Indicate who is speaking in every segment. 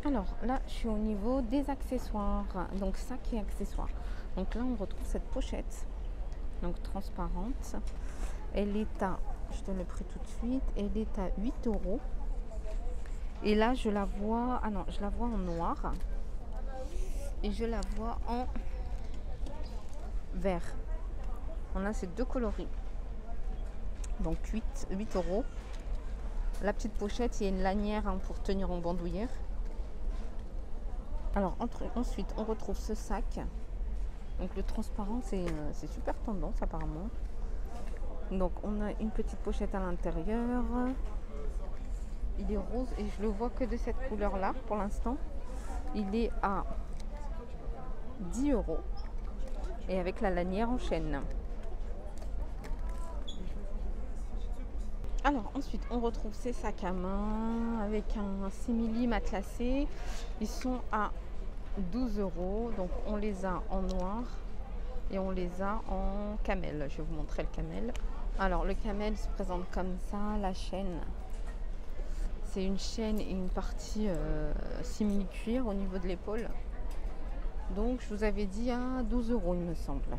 Speaker 1: Alors là, je suis au niveau des accessoires, donc sacs et accessoires. Donc là, on retrouve cette pochette, donc transparente. Elle est à, je te le prix tout de suite, elle est à 8 euros. Et là, je la vois, ah non, je la vois en noir. Et je la vois en vert. On a ces deux coloris. Donc 8 euros. La petite pochette, il y a une lanière pour tenir en bandoulière. Alors ensuite, on retrouve ce sac. Donc le transparent, c'est super tendance apparemment. Donc on a une petite pochette à l'intérieur. Il est rose et je le vois que de cette couleur là pour l'instant. Il est à 10 euros et avec la lanière en chaîne. Alors ensuite on retrouve ces sacs à main avec un simili matelassé. Ils sont à 12 euros. Donc on les a en noir et on les a en camel. Je vais vous montrer le camel. Alors le camel se présente comme ça. La chaîne, c'est une chaîne et une partie simili cuir au niveau de l'épaule. Donc je vous avais dit à 12 euros il me semble.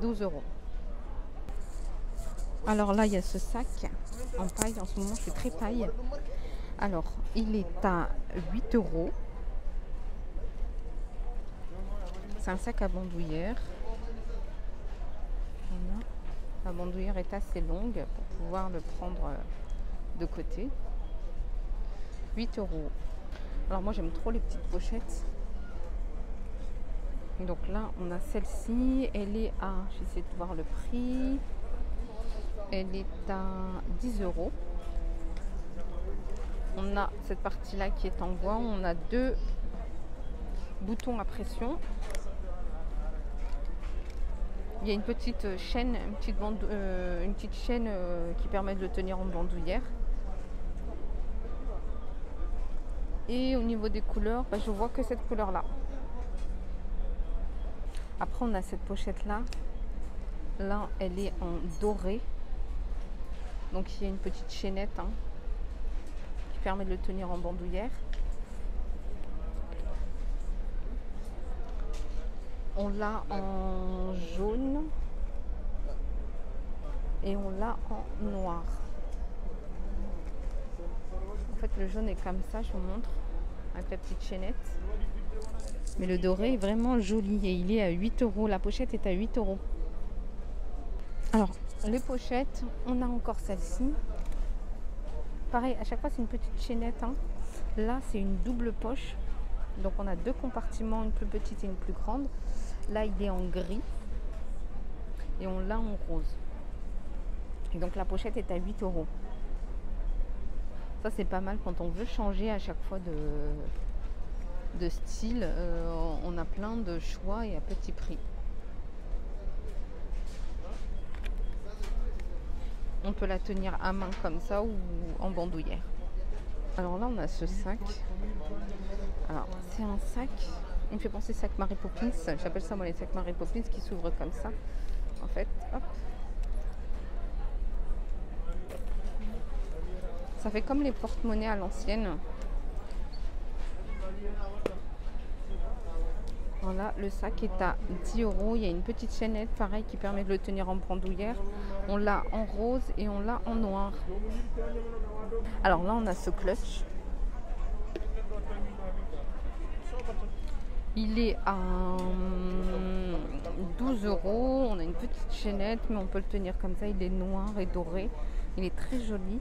Speaker 1: 12 euros. Alors là il y a ce sac en paille. En ce moment je suis très paille. Alors il est à 8 euros. C'est un sac à bandoulière. Voilà. La bandoulière est assez longue pour pouvoir le prendre de côté. 8 euros. Alors moi j'aime trop les petites pochettes. Donc là on a celle-ci. Elle est à, j'essaie de voir le prix. Elle est à 10 euros. On a cette partie-là qui est en bois. On a deux boutons à pression. Il y a une petite chaîne, une petite chaîne qui permet de le tenir en bandoulière. Et au niveau des couleurs, je vois que cette couleur-là. Après, on a cette pochette-là. Là, elle est en doré. Donc, il y a une petite chaînette qui permet de le tenir en bandoulière. On l'a en jaune et on l'a en noir. En fait, le jaune est comme ça, je vous montre, avec la petite chaînette. Mais le doré est vraiment joli et il est à 8 euros. La pochette est à 8 euros. Alors, les pochettes, on a encore celle-ci. Pareil, à chaque fois, c'est une petite chaînette. Là, c'est une double poche. Donc, on a deux compartiments, une plus petite et une plus grande. Là, il est en gris et on l'a en rose. Et donc, la pochette est à 8 euros. Ça, c'est pas mal quand on veut changer à chaque fois de style. On a plein de choix et à petit prix. On peut la tenir à main comme ça ou en bandoulière. Alors là, on a ce sac. Alors, c'est un sac. Il me fait penser sac Mary Poppins. J'appelle ça moi les sacs Mary Poppins qui s'ouvrent comme ça. En fait, hop. Ça fait comme les porte-monnaies à l'ancienne. Voilà, le sac est à 10 euros. Il y a une petite chaînette, pareil, qui permet de le tenir en bandoulière. On l'a en rose et on l'a en noir. Alors là, on a ce clutch. Il est à 12 euros. On a une petite chaînette, mais on peut le tenir comme ça. Il est noir et doré. Il est très joli.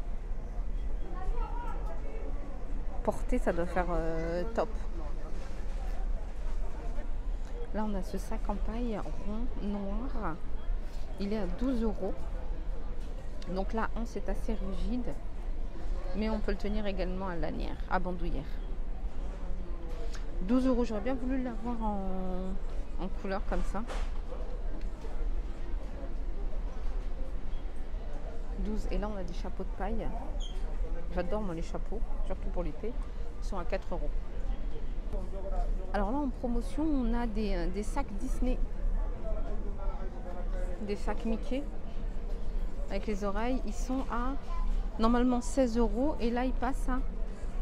Speaker 1: Porter, ça doit faire top. Là, on a ce sac en paille rond noir. Il est à 12 euros. Donc la hanche est assez rigide. Mais on peut le tenir également à lanière, à bandoulière. 12 euros. J'aurais bien voulu l'avoir en couleur comme ça. 12. Et là, on a des chapeaux de paille. J'adore moi les chapeaux, surtout pour l'été. Ils sont à 4 euros. Alors là en promotion on a des sacs Disney. Des sacs Mickey. Avec les oreilles. Ils sont à normalement 16 euros. Et là ils passent à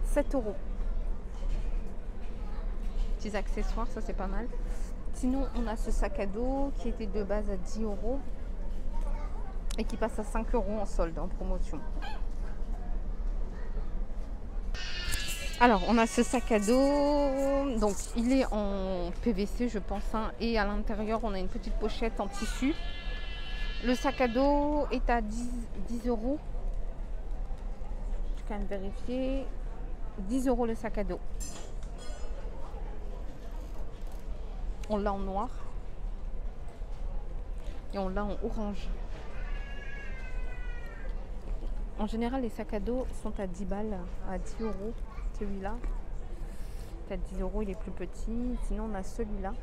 Speaker 1: 7 euros. Petits accessoires, ça c'est pas mal. Sinon, on a ce sac à dos qui était de base à 10 euros et qui passe à 5 euros en solde, en promotion. Alors, on a ce sac à dos, donc il est en PVC, je pense, hein, et à l'intérieur, on a une petite pochette en tissu. Le sac à dos est à 10 euros. Je vais quand même vérifier. 10 euros le sac à dos. On l'a en noir et on l'a en orange. En général, les sacs à dos sont à 10 balles, à 10 euros. Celui-là, c'est à 10 euros, il est plus petit. Sinon, on a celui-là.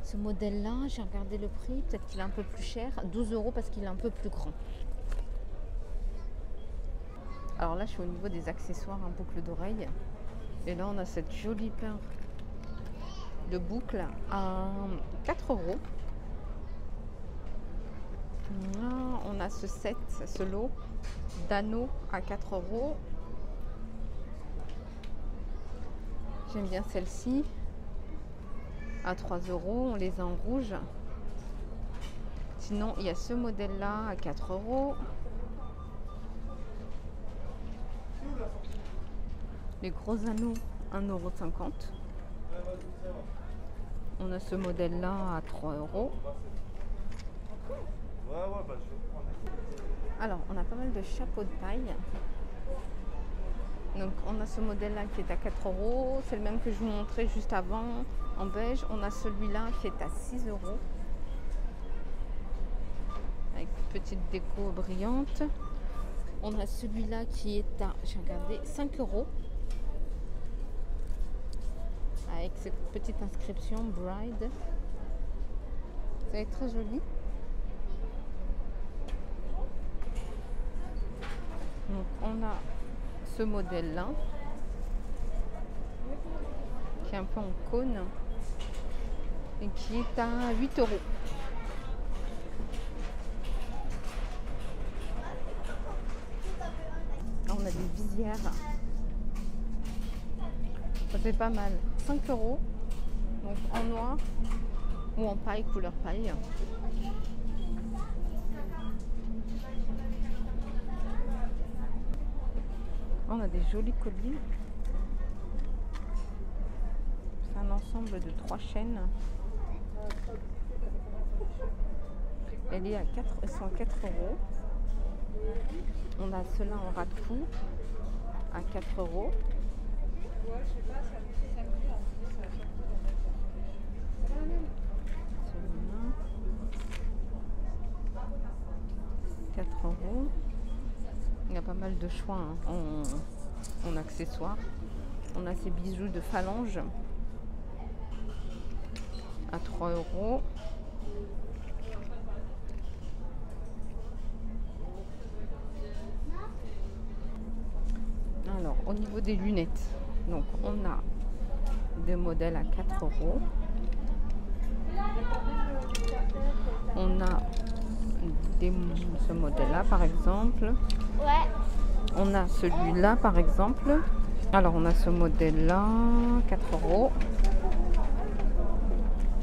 Speaker 1: Ce modèle-là, j'ai regardé le prix, peut-être qu'il est un peu plus cher. 12 euros parce qu'il est un peu plus grand. Alors là, je suis au niveau des accessoires, un boucle d'oreille. Et là, on a cette jolie paire de boucles à 4 euros. Là, on a ce set, ce lot d'anneaux à 4 euros. J'aime bien celle-ci. À 3 euros, on les a en rouge. Sinon, il y a ce modèle-là à 4 euros. Les gros anneaux, 1,50 €. On a ce modèle-là à 3 euros. Alors, on a pas mal de chapeaux de paille. Donc, on a ce modèle-là qui est à 4 euros. C'est le même que je vous montrais juste avant, en beige. On a celui-là qui est à 6 euros. Avec une petite déco brillante. On a celui-là qui est à, j'ai regardé, 5 euros. Avec cette petite inscription Bride. Ça va être très joli. Donc on a ce modèle là qui est un peu en cône et qui est à 8 euros. Là, on a des visières. Ça fait pas mal. 5 euros. Donc en noir ou en paille, couleur paille. On a des jolis colliers. C'est un ensemble de 3 chaînes. Elle est à 4 euros. On a cela en ras de cou à 4 euros. Celui-là, 4 euros. Il y a pas mal de choix hein, en accessoires. On a ces bijoux de phalange à 3 euros. Alors, au niveau des lunettes, donc on a des modèles à 4 euros. On a ce modèle-là, par exemple.
Speaker 2: Ouais.
Speaker 1: On a celui-là, par exemple. Alors, on a ce modèle-là, 4 euros.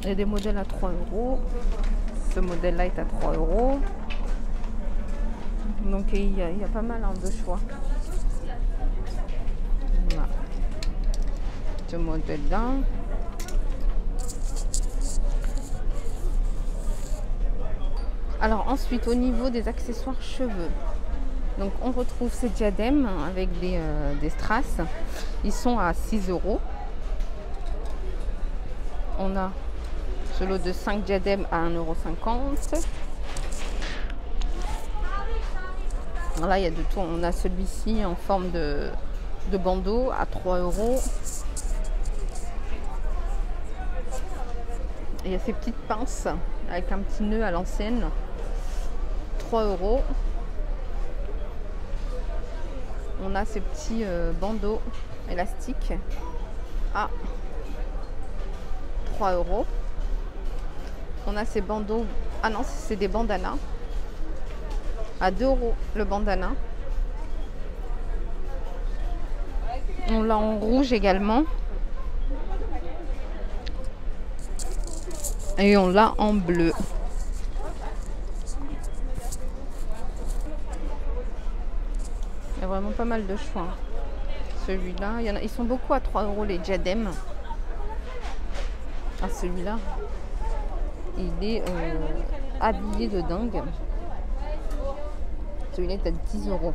Speaker 1: Il y a des modèles à 3 euros. Ce modèle-là est à 3 euros. Donc, il y a pas mal hein, de choix. Voilà. Ce modèle-là. Alors, ensuite, au niveau des accessoires cheveux. Donc, on retrouve ces diadèmes avec des strass. Ils sont à 6 euros. On a ce lot de 5 diadèmes à 1,50 €. Là, il y a de tout. On a celui-ci en forme de bandeau à 3 euros. Et il y a ces petites pinces avec un petit nœud à l'ancienne. 3 euros. On a ces petits bandeaux élastiques à 3 euros. On a ces bandeaux, ah non, c'est des bandanas à 2 euros le bandana. On l'a en rouge également. Et on l'a en bleu. Il y a vraiment pas mal de choix. Celui-là, ils sont beaucoup à 3 € les diadèmes. Ah, celui-là, il est habillé de dingue. Celui-là est à 10 €.